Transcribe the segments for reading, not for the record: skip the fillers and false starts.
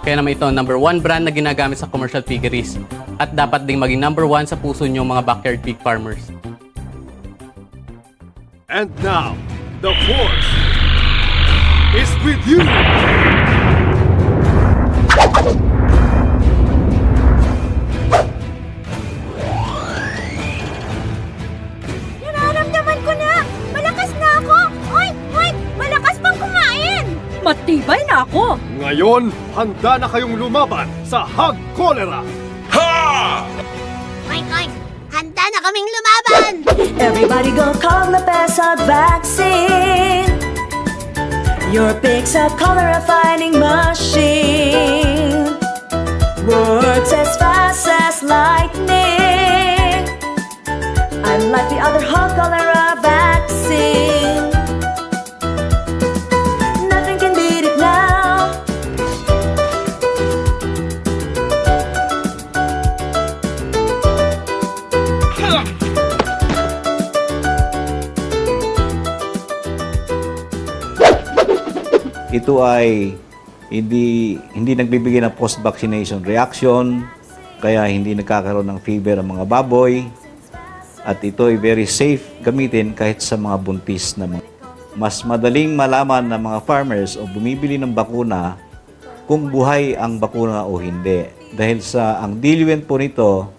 Kaya naman ito, #1 brand na ginagamit sa commercial piggeries at dapat ding maging #1 sa puso niyong mga backyard pig farmers. And now, the Force is with you! Nararamdaman ko na! Malakas na ako! Oy! Malakas pang kumain! Matibay na ako! Ngayon, handa na kayong lumaban sa Hog Cholera! Oink! Handa na kaming lumaban! Everybody go Coglapest Hog Vaccine. Your pig's a cholera fighting machine. Works as fast as lightning. Unlike the other hog cholera vaccine, nothing can beat it now. Ito ay hindi nagbibigay ng post-vaccination reaction, kaya hindi nagkakaroon ng fever ang mga baboy. At ito ay very safe gamitin kahit sa mga buntis na mga. Mas madaling malaman ng mga farmers o bumibili ng bakuna kung buhay ang bakuna o hindi. Dahil sa ang diluent po nito,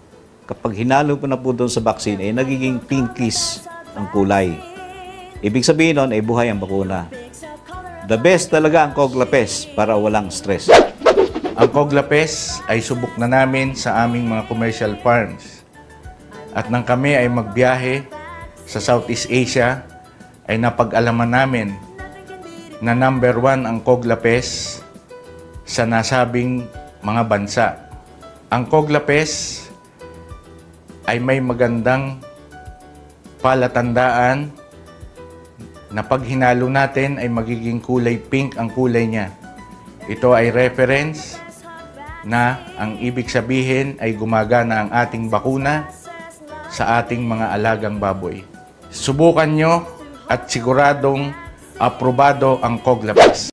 kapag hinalo po na po doon sa vaccine, ay nagiging pinkish ang kulay. Ibig sabihin nun ay buhay ang bakuna. The best talaga ang Coglapest para walang stress. Ang Coglapest ay subok na namin sa aming mga commercial farms. At nang kami ay magbiyahe sa Southeast Asia, ay napag-alaman namin na #1 ang Coglapest sa nasabing mga bansa. Ang Coglapest ay may magandang palatandaan na pag hinalo natin ay magiging kulay pink ang kulay niya. Ito ay reference na ang ibig sabihin ay gumagana ang ating bakuna sa ating mga alagang baboy. Subukan nyo at siguradong aprobado ang Coglapest.